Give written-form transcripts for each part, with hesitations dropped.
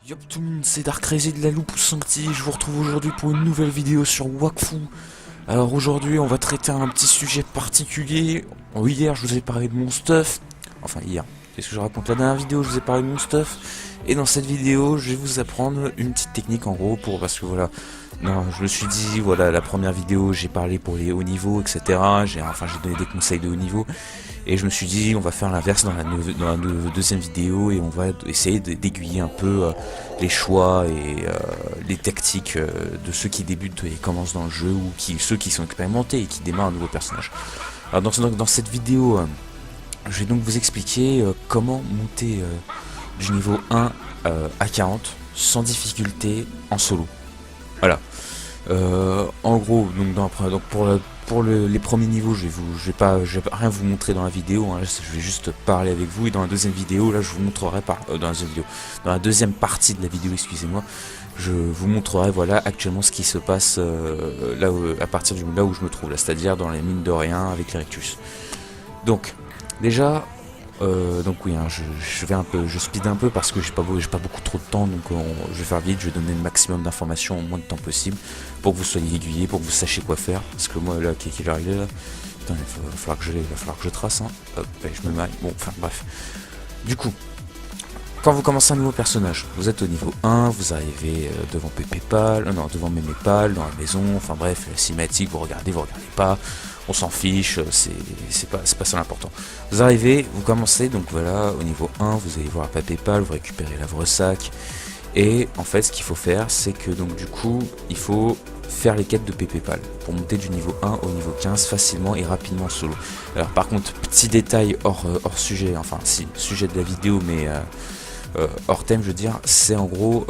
Yop tout le monde, c'est Dark Crazy de la Loupe ou Sancti, je vous retrouve aujourd'hui pour une nouvelle vidéo sur Wakfu. Alors aujourd'hui on va traiter un petit sujet particulier. Hier je vous ai parlé de mon stuff, enfin hier, qu'est-ce que je raconte? La dernière vidéo je vous ai parlé de mon stuff, et dans cette vidéo je vais vous apprendre une petite technique en gros parce que voilà, non, je me suis dit voilà, la première vidéo j'ai parlé pour les hauts niveaux etc, j'ai donné des conseils de haut niveau. Et je me suis dit, on va faire l'inverse dans la deuxième vidéo et on va essayer d'aiguiller un peu les choix et les tactiques de ceux qui débutent et commencent dans le jeu ou ceux qui sont expérimentés et qui démarrent un nouveau personnage. Alors dans cette vidéo, je vais donc vous expliquer comment monter du niveau 1 à 40 sans difficulté en solo. Voilà. En gros, donc pour les premiers niveaux, je vais pas rien vous montrer dans la vidéo. Hein, je vais juste parler avec vous. Et dans la deuxième vidéo, là, je vous montrerai dans la deuxième partie de la vidéo, excusez-moi, je vous montrerai voilà actuellement ce qui se passe à partir là où je me trouve, là, c'est-à-dire dans les mines de rien avec les Rectus. Donc déjà. Donc oui, hein, je speed un peu parce que j'ai pas beaucoup trop de temps, donc je vais faire vite, je vais donner le maximum d'informations en moins de temps possible pour que vous soyez aiguillés, pour que vous sachiez quoi faire. Parce que moi là, qui est arrivé là, putain, il va falloir que je trace, hein. Hop, je me maille. Bon, enfin bref. Du coup, quand vous commencez un nouveau personnage, vous êtes au niveau 1, vous arrivez devant Pépépal, non, devant Mémépal, dans la maison, enfin bref, la cinématique, vous regardez pas, on s'en fiche, c'est pas ça l'important. Vous arrivez, vous commencez, donc voilà, au niveau 1, vous allez voir Pépépal, vous récupérez l'Avre-Sac, et en fait, ce qu'il faut faire, c'est que donc du coup, il faut faire les quêtes de Pépépal pour monter du niveau 1 au niveau 15 facilement et rapidement solo. Alors par contre, petit détail hors sujet, enfin si, sujet de la vidéo, mais hors thème, je veux dire, c'est en gros,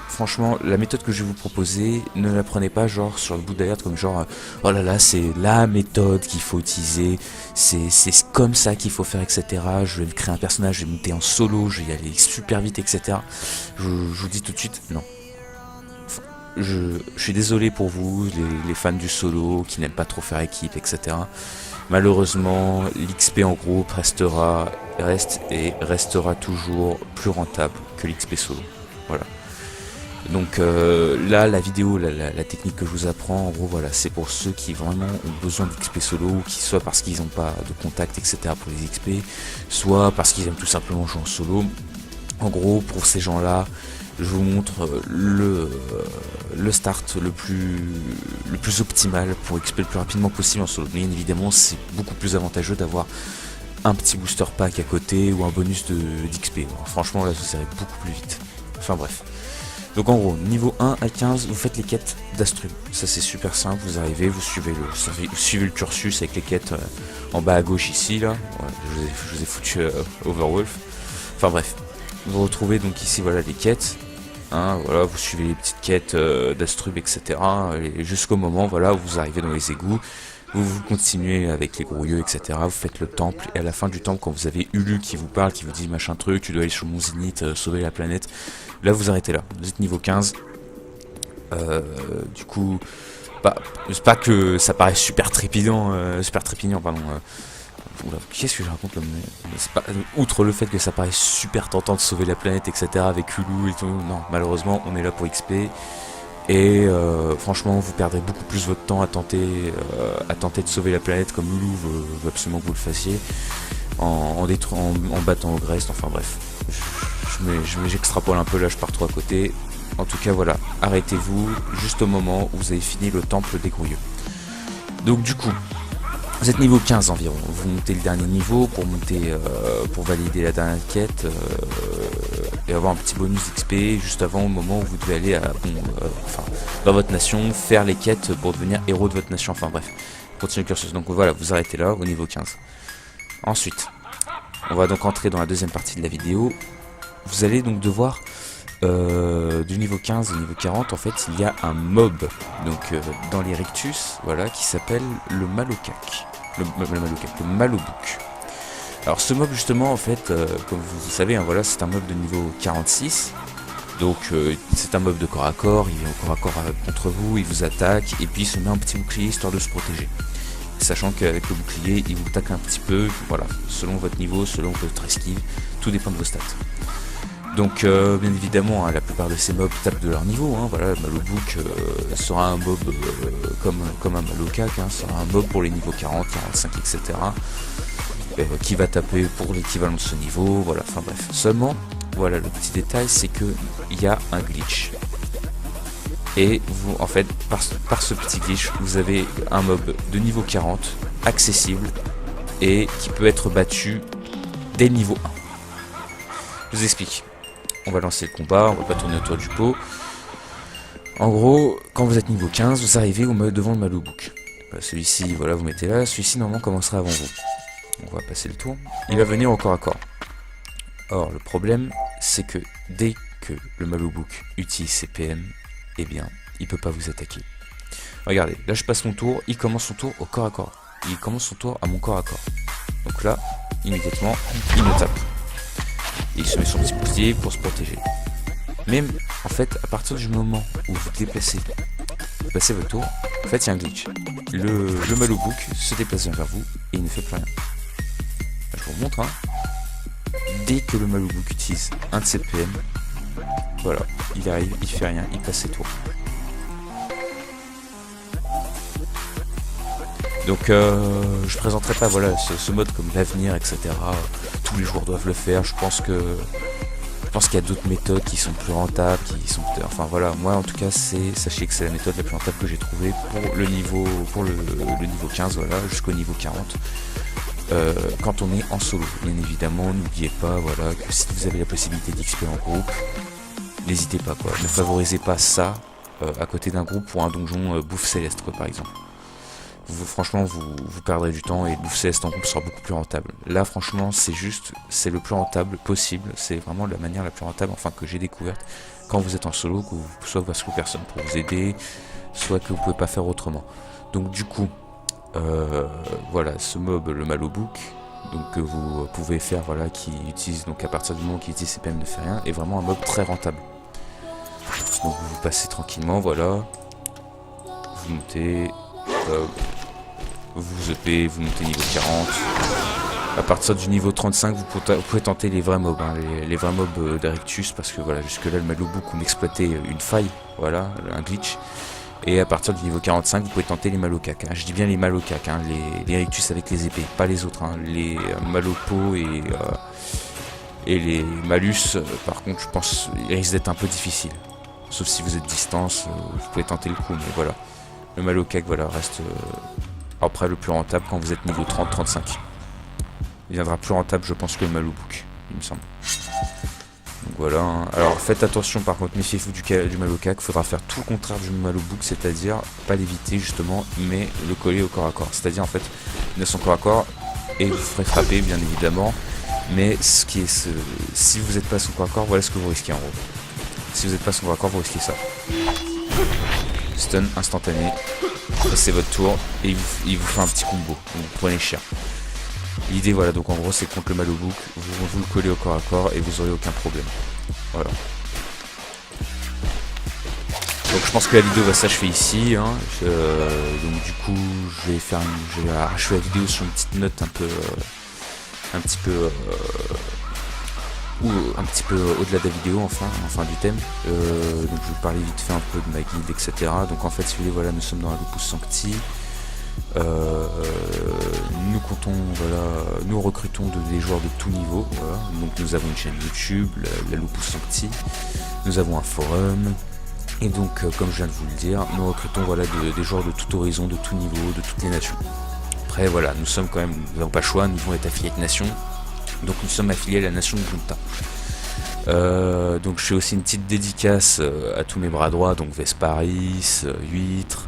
franchement, la méthode que je vais vous proposer, ne la prenez pas genre sur le bout de la lettre comme genre, oh là là, c'est la méthode qu'il faut utiliser, c'est comme ça qu'il faut faire, etc. Je vais créer un personnage, je vais monter en solo, je vais y aller super vite, etc. Je vous dis tout de suite, non. Enfin, je suis désolé pour vous, les fans du solo, qui n'aiment pas trop faire équipe, etc. Malheureusement, l'XP en groupe restera toujours plus rentable que l'XP solo. Voilà. Donc là, la vidéo, la technique que je vous apprends, en gros, voilà, c'est pour ceux qui vraiment ont besoin d'XP solo, ou qui soit parce qu'ils n'ont pas de contact, etc. pour les XP, soit parce qu'ils aiment tout simplement jouer en solo. En gros, pour ces gens-là, je vous montre le start le plus optimal pour XP le plus rapidement possible en solo. Bien évidemment, c'est beaucoup plus avantageux d'avoir un petit booster pack à côté ou un bonus d'XP. Franchement, là, ça irait beaucoup plus vite. Enfin bref. Donc en gros, niveau 1 à 15, vous faites les quêtes d'Astrub. Ça c'est super simple, vous arrivez, vous suivez le cursus avec les quêtes en bas à gauche ici, là. Ouais, je vous ai foutu Overwolf. Enfin bref, vous retrouvez donc ici voilà les quêtes. Hein, voilà, vous suivez les petites quêtes d'Astrub, etc. Et jusqu'au moment voilà, où vous arrivez dans les égouts. Vous continuez avec les grouilleux, etc. Vous faites le temple, et à la fin du temple, quand vous avez Ulu qui vous parle, qui vous dit machin truc, tu dois aller sur mon zénith, sauver la planète, là vous arrêtez là, vous êtes niveau 15. Du coup, c'est pas que ça paraît super trépidant, pardon. Qu'est-ce que je raconte comme... outre le fait que ça paraît super tentant de sauver la planète, etc. avec Ulu et tout, non, malheureusement, on est là pour XP. Et franchement, vous perdrez beaucoup plus votre temps à tenter de sauver la planète comme Loulou veut absolument que vous le fassiez, en battant au Grest, enfin bref. J'extrapole un peu là, je pars trop à côté. En tout cas, voilà, arrêtez-vous juste au moment où vous avez fini le temple des grouilleux. Donc du coup, vous êtes niveau 15 environ, vous montez le dernier niveau pour valider la dernière quête et avoir un petit bonus d'XP juste avant, au moment où vous devez aller dans votre nation, faire les quêtes pour devenir héros de votre nation, enfin bref, continuez le cursus. Donc voilà, vous arrêtez là au niveau 15. Ensuite, on va donc entrer dans la deuxième partie de la vidéo. Vous allez donc devoir du niveau 15 au niveau 40, en fait il y a un mob donc dans les Rictus, voilà, qui s'appelle le Malokak, le Malobuk. Alors ce mob justement, en fait, comme vous savez, hein, voilà, c'est un mob de niveau 46. Donc c'est un mob de corps à corps, il vient au corps à corps contre vous, il vous attaque et puis il se met un petit bouclier histoire de se protéger. Sachant qu'avec le bouclier, il vous attaque un petit peu, voilà, selon votre niveau, selon votre esquive, tout dépend de vos stats. Donc bien évidemment, hein, la plupart de ces mobs tapent de leur niveau, hein, voilà, Malobook sera un mob comme un Malocac, hein, sera un mob pour les niveaux 40, 45, etc. Qui va taper pour l'équivalent de ce niveau, voilà, enfin bref. Seulement, voilà, le petit détail, c'est que il y a un glitch. Et vous, en fait, par ce petit glitch, vous avez un mob de niveau 40, accessible, et qui peut être battu dès le niveau 1. Je vous explique. On va lancer le combat, on va pas tourner autour du pot. En gros, quand vous êtes niveau 15, vous arrivez devant le Malobook. Celui-ci, voilà, vous mettez là, celui-ci normalement commencera avant vous. On va passer le tour. Il va venir au corps à corps. Or, le problème, c'est que dès que le Malobook utilise ses PM, eh bien, il peut pas vous attaquer. Regardez, là je passe mon tour, il commence son tour au corps à corps. Il commence son tour à mon corps à corps. Donc là, immédiatement, il me tape. Et il se met son petit bouclier pour se protéger. Même, en fait, à partir du moment où vous passez votre tour, en fait, il y a un glitch. Le Malobook se déplace vers vous et il ne fait plus rien. Là, je vous remontre, hein. Dès que le Malobook utilise un de ses PM, voilà, il arrive, il fait rien, il passe ses tours. Donc je présenterai pas voilà ce mode comme l'avenir, etc. Tous les joueurs doivent le faire. Je pense qu'il y a d'autres méthodes qui sont plus rentables, enfin voilà, moi en tout cas sachez que c'est la méthode la plus rentable que j'ai trouvée pour le niveau 15, voilà, jusqu'au niveau 40. Quand on est en solo, bien évidemment, n'oubliez pas voilà que si vous avez la possibilité d'XP en groupe, n'hésitez pas quoi, ne favorisez pas ça à côté d'un groupe pour un donjon bouffe céleste quoi, par exemple. Franchement vous perdrez du temps et bouffe céleste en groupe sera beaucoup plus rentable. Là franchement c'est le plus rentable possible, c'est vraiment la manière la plus rentable enfin que j'ai découverte quand vous êtes en solo, que soit parce que personne pour vous aider, soit que vous pouvez pas faire autrement. Donc du coup voilà, ce mob le Malobook, donc que vous pouvez faire voilà, qui utilise donc à partir du moment qu'il utilise ses PM ne fait rien, est vraiment un mob très rentable. Donc vous passez tranquillement, voilà, vous montez, vous EP, vous montez niveau 40. À partir du niveau 35, vous pouvez tenter les vrais mobs, hein, les vrais mobs d'Erectus, parce que voilà, jusque là le Malobook on exploitait une faille, voilà, un glitch. Et à partir du niveau 45, vous pouvez tenter les Malocac. Hein. Je dis bien les Malocac, hein, les Erectus avec les épées, pas les autres. Hein, les Malopo et les Malus, par contre, je pense ils risquent d'être un peu difficiles. Sauf si vous êtes distance, vous pouvez tenter le coup, mais voilà. Le Malocac, voilà, reste après le plus rentable quand vous êtes niveau 30-35. Il viendra plus rentable, je pense, que le Malobook, il me semble. Donc voilà, hein. Alors faites attention par contre, méfiez-vous du Malocac, il faudra faire tout le contraire du Malobook, c'est-à-dire pas l'éviter justement, mais le coller au corps à corps. C'est-à-dire en fait, il a son corps à corps et vous ferez frapper bien évidemment, mais si vous n'êtes pas son corps à corps, voilà ce que vous risquez en gros. Si vous n'êtes pas son corps à corps, vous risquez ça. Stun instantané, c'est votre tour et il vous fait un petit combo, donc vous prenez cher. L'idée voilà, donc en gros c'est contre le Malobook, vous le collez au corps à corps et vous aurez aucun problème. Voilà. Donc je pense que la vidéo va s'achever ici, hein. Donc du coup je vais arracher la vidéo sur une petite note un petit peu au-delà de la vidéo enfin du thème. Donc je vais vous parler vite fait un peu de ma guilde, etc. Donc en fait si vous voulez voilà, nous sommes dans la Lupus Sancti. Nous recrutons des joueurs de tout niveau, voilà. Donc nous avons une chaîne YouTube, la Lupus Sancti, nous avons un forum, et donc comme je viens de vous le dire, nous recrutons voilà, des joueurs de tout horizon, de tout niveau, de toutes les nations. Après voilà, nous n'avons pas le choix, nous devons être affiliés de nation, donc nous sommes affiliés à la nation de Junta. Donc je fais aussi une petite dédicace à tous mes bras droits, donc Vesparis, Huître,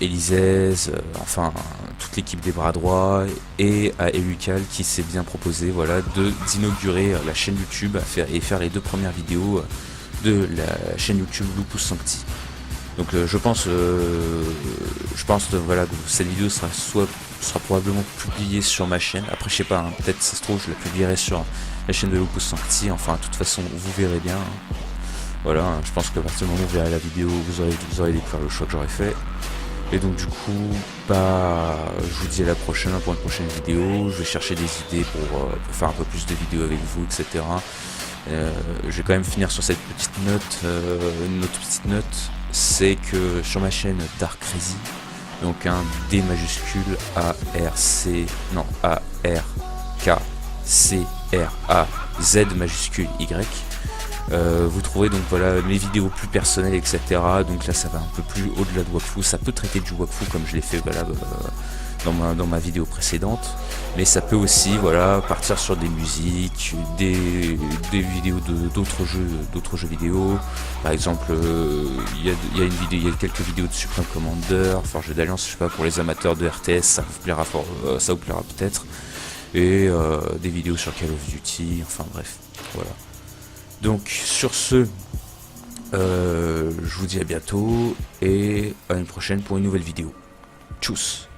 Élisès, enfin toute l'équipe des bras droits, et à Elucal qui s'est bien proposé voilà, d'inaugurer la chaîne YouTube et faire les 2 premières vidéos de la chaîne YouTube Lupus Sancti. Donc je pense voilà, que cette vidéo sera probablement publiée sur ma chaîne. Après je sais pas, hein, peut-être ça se trouve je la publierai sur la chaîne de Lupus Sancti, enfin de toute façon vous verrez bien. Hein. Voilà, je pense qu'à partir du moment où vous verrez la vidéo, vous aurez découvert le choix que j'aurais fait. Et donc du coup, je vous dis à la prochaine pour une prochaine vidéo. Je vais chercher des idées pour faire un peu plus de vidéos avec vous, etc. Je vais quand même finir sur cette petite note, une autre petite note, c'est que sur ma chaîne Dark Crazy, donc un D majuscule A R K C R A Z majuscule Y. Vous trouverez donc voilà mes vidéos plus personnelles, etc. Donc là ça va un peu plus au-delà de Wakfu, ça peut traiter du Wakfu comme je l'ai fait voilà, dans ma vidéo précédente, mais ça peut aussi voilà partir sur des musiques, des vidéos d'autres jeux vidéo. Par exemple, il y a quelques vidéos de Supreme Commander, Forge d'Alliance, je sais pas, pour les amateurs de RTS, ça vous plaira peut-être, et des vidéos sur Call of Duty, enfin bref, voilà. Donc sur ce, je vous dis à bientôt et à une prochaine pour une nouvelle vidéo. Tchuss.